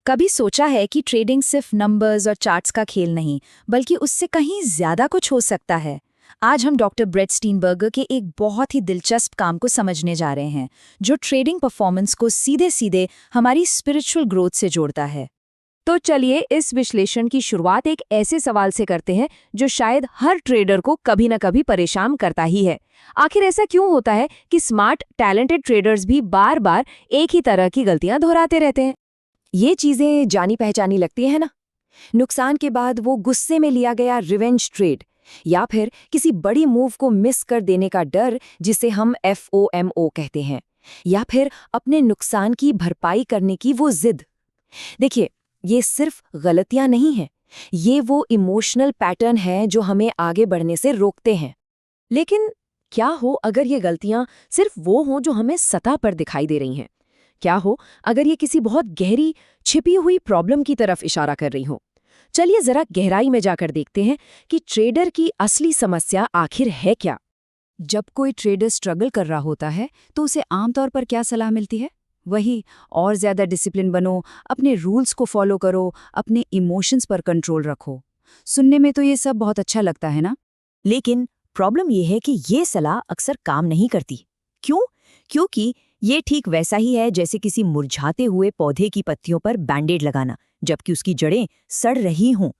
कभी सोचा है कि ट्रेडिंग सिर्फ नंबर्स और चार्ट्स का खेल नहीं, बल्कि उससे कहीं ज्यादा कुछ हो सकता है। आज हम डॉक्टर ब्रेट स्टीनबर्गर के एक बहुत ही दिलचस्प काम को समझने जा रहे हैं, जो ट्रेडिंग परफॉर्मेंस को सीधे सीधे हमारी स्पिरिचुअल ग्रोथ से जोड़ता है। तो चलिए इस विश्लेषण की शुरुआत एक ऐसे सवाल से करते हैं जो शायद हर ट्रेडर को कभी न कभी परेशान करता ही है। आखिर ऐसा क्यों होता है कि स्मार्ट टैलेंटेड ट्रेडर्स भी बार बार एक ही तरह की गलतियां दोहराते रहते हैं? ये चीजें जानी पहचानी लगती है ना। नुकसान के बाद वो गुस्से में लिया गया रिवेंज ट्रेड, या फिर किसी बड़ी मूव को मिस कर देने का डर जिसे हम FOMO कहते हैं, या फिर अपने नुकसान की भरपाई करने की वो जिद। देखिए, ये सिर्फ गलतियां नहीं हैं, ये वो इमोशनल पैटर्न है जो हमें आगे बढ़ने से रोकते हैं। लेकिन क्या हो अगर ये गलतियां सिर्फ वो हों जो हमें सतह पर दिखाई दे रही हैं? क्या हो अगर ये किसी बहुत गहरी छिपी हुई प्रॉब्लम की तरफ इशारा कर रही हो? चलिए जरा गहराई में जाकर देखते हैं कि ट्रेडर की असली समस्या आखिर है क्या। जब कोई ट्रेडर स्ट्रगल कर रहा होता है तो उसे आमतौर पर क्या सलाह मिलती है? वही, और ज्यादा डिसिप्लिन बनो, अपने रूल्स को फॉलो करो, अपने इमोशंस पर कंट्रोल रखो। सुनने में तो ये सब बहुत अच्छा लगता है ना? लेकिन प्रॉब्लम ये है कि ये सलाह अक्सर काम नहीं करती। क्यों? क्योंकि ये ठीक वैसा ही है जैसे किसी मुरझाते हुए पौधे की पत्तियों पर बैंडेड लगाना जबकि उसकी जड़ें सड़ रही हों।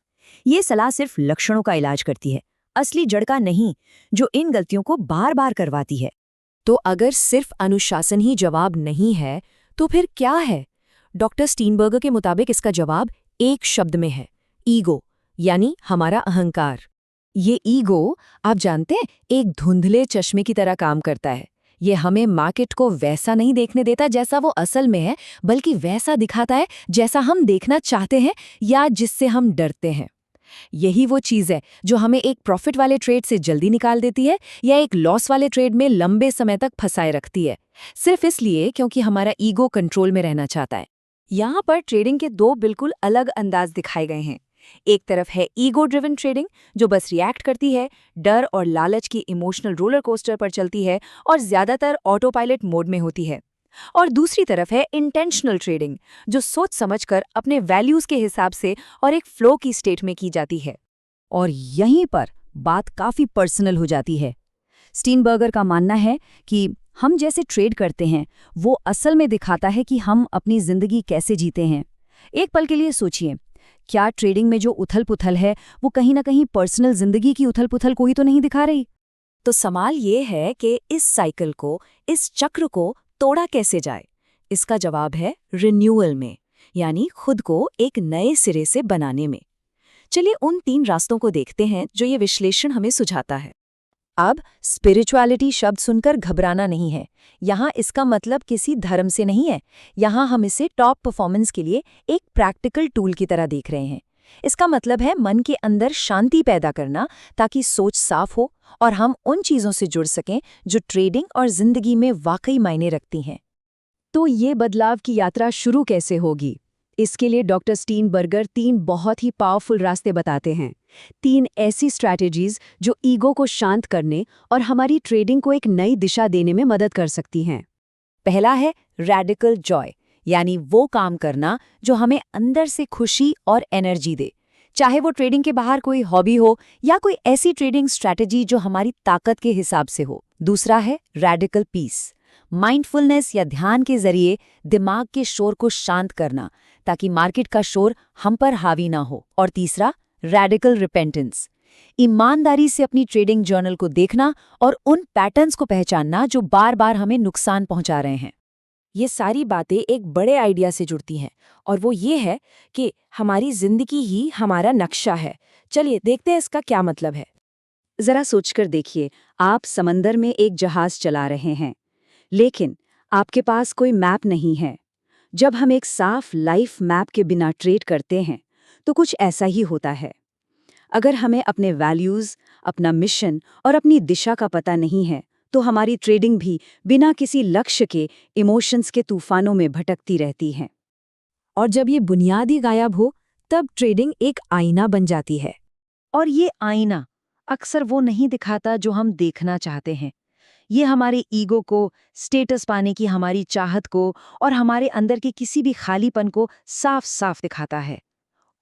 ये सलाह सिर्फ लक्षणों का इलाज करती है, असली जड़ का नहीं, जो इन गलतियों को बार बार करवाती है। तो अगर सिर्फ अनुशासन ही जवाब नहीं है, तो फिर क्या है? डॉक्टर स्टीनबर्गर के मुताबिक इसका जवाब एक शब्द में है, ईगो, यानी हमारा अहंकार। ये ईगो, आप जानते हैं, एक धुंधले चश्मे की तरह काम करता है। ये हमें मार्केट को वैसा नहीं देखने देता जैसा वो असल में है, बल्कि वैसा दिखाता है जैसा हम देखना चाहते हैं या जिससे हम डरते हैं। यही वो चीज़ है जो हमें एक प्रॉफिट वाले ट्रेड से जल्दी निकाल देती है या एक लॉस वाले ट्रेड में लंबे समय तक फंसाए रखती है, सिर्फ इसलिए क्योंकि हमारा ईगो कंट्रोल में रहना चाहता है। यहाँ पर ट्रेडिंग के दो बिल्कुल अलग अंदाज दिखाए गए हैं। एक तरफ है ईगो ड्रिवन ट्रेडिंग, जो बस रिएक्ट करती है, डर और लालच की इमोशनल रोलर कोस्टर पर चलती है और ज्यादातर ऑटो पायलट मोड में होती है। और दूसरी तरफ है इंटेंशनल ट्रेडिंग, जो सोच समझकर अपने वैल्यूज के हिसाब से और एक फ्लो की स्टेट में की जाती है। और यहीं पर बात काफी पर्सनल हो जाती है। स्टीनबर्गर का मानना है कि हम जैसे ट्रेड करते हैं वो असल में दिखाता है कि हम अपनी जिंदगी कैसे जीते हैं। एक पल के लिए सोचिए, क्या ट्रेडिंग में जो उथल-पुथल है वो कहीं ना कहीं पर्सनल जिंदगी की उथल-पुथल को ही तो नहीं दिखा रही? तो सवाल ये है कि इस साइकिल को, इस चक्र को तोड़ा कैसे जाए? इसका जवाब है रिन्यूअल में, यानी खुद को एक नए सिरे से बनाने में। चलिए उन 3 रास्तों को देखते हैं जो ये विश्लेषण हमें सुझाता है। अब स्पिरिचुअलिटी शब्द सुनकर घबराना नहीं है। यहाँ इसका मतलब किसी धर्म से नहीं है। यहाँ हम इसे टॉप परफॉर्मेंस के लिए एक प्रैक्टिकल टूल की तरह देख रहे हैं। इसका मतलब है मन के अंदर शांति पैदा करना, ताकि सोच साफ हो और हम उन चीज़ों से जुड़ सकें जो ट्रेडिंग और जिंदगी में वाकई मायने रखती हैं। तो ये बदलाव की यात्रा शुरू कैसे होगी? इसके लिए डॉक्टर स्टीनबर्गर 3 बहुत ही पावरफुल रास्ते बताते हैं। 3 ऐसी स्ट्रैटेजीज जो ईगो को शांत करने और हमारी ट्रेडिंग को एक नई दिशा देने में मदद कर सकती हैं। पहला है रैडिकल जॉय, यानी वो काम करना जो हमें अंदर से खुशी और एनर्जी दे, चाहे वो ट्रेडिंग के बाहर कोई हॉबी हो या कोई ऐसी ट्रेडिंग स्ट्रैटेजी जो हमारी ताकत के हिसाब से हो। दूसरा है रैडिकल पीस, माइंडफुलनेस या ध्यान के जरिए दिमाग के शोर को शांत करना, ताकि मार्केट का शोर हम पर हावी ना हो। और तीसरा रैडिकल रिपेंटेंस, ईमानदारी से अपनी ट्रेडिंग जर्नल को देखना और उन पैटर्न्स को पहचानना जो बार बार हमें नुकसान पहुंचा रहे हैं। ये सारी बातें एक बड़े आइडिया से जुड़ती हैं, और वो ये है कि हमारी जिंदगी ही हमारा नक्शा है। चलिए देखते हैं इसका क्या मतलब है। जरा सोचकर देखिए, आप समंदर में एक जहाज चला रहे हैं, लेकिन आपके पास कोई मैप नहीं है। जब हम एक साफ लाइफ मैप के बिना ट्रेड करते हैं तो कुछ ऐसा ही होता है। अगर हमें अपने वैल्यूज, अपना मिशन और अपनी दिशा का पता नहीं है तो हमारी ट्रेडिंग भी बिना किसी लक्ष्य के इमोशंस के तूफानों में भटकती रहती है। और जब ये बुनियादी गायब हो, तब ट्रेडिंग एक आईना बन जाती है। और ये आईना अक्सर वो नहीं दिखाता जो हम देखना चाहते हैं। ये हमारे ईगो को, स्टेटस पाने की हमारी चाहत को और हमारे अंदर के किसी भी खालीपन को साफ साफ दिखाता है।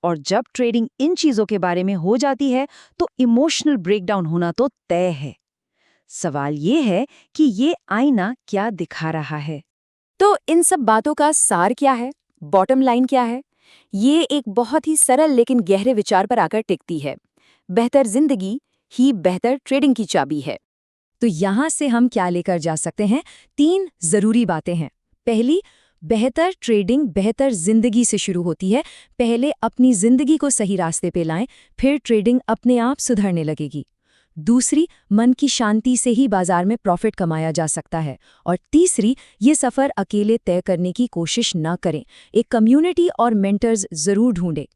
और जब ट्रेडिंग इन चीजों के बारे में हो जाती है तो इमोशनल ब्रेकडाउन होना तो तय है। सवाल ये है कि ये आईना क्या दिखा रहा है? तो इन सब बातों का सार क्या है, बॉटम लाइन क्या है? ये एक बहुत ही सरल लेकिन गहरे विचार पर आकर टिकती है। बेहतर जिंदगी ही बेहतर ट्रेडिंग की चाबी है। तो यहाँ से हम क्या लेकर जा सकते हैं? 3 जरूरी बातें हैं। पहली, बेहतर ट्रेडिंग बेहतर जिंदगी से शुरू होती है। पहले अपनी जिंदगी को सही रास्ते पे लाएं, फिर ट्रेडिंग अपने आप सुधरने लगेगी। दूसरी, मन की शांति से ही बाजार में प्रॉफिट कमाया जा सकता है। और तीसरी, ये सफ़र अकेले तय करने की कोशिश न करें, एक कम्युनिटी और मेंटर्स जरूर ढूंढें।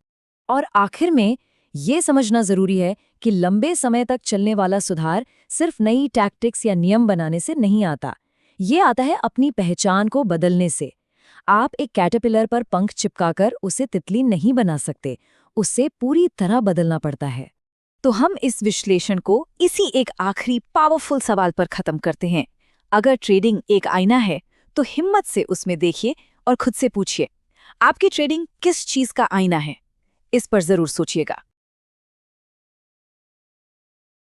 और आखिर में ये समझना जरूरी है कि लंबे समय तक चलने वाला सुधार सिर्फ नई टैक्टिक्स या नियम बनाने से नहीं आता। ये आता है अपनी पहचान को बदलने से। आप एक कैटरपिलर पर पंख चिपकाकर उसे तितली नहीं बना सकते, उससे पूरी तरह बदलना पड़ता है। तो हम इस विश्लेषण को इसी एक आखिरी पावरफुल सवाल पर खत्म करते हैं। अगर ट्रेडिंग एक आईना है तो हिम्मत से उसमें देखिए और खुद से पूछिए, आपकी ट्रेडिंग किस चीज का आईना है? इस पर जरूर सोचिएगा।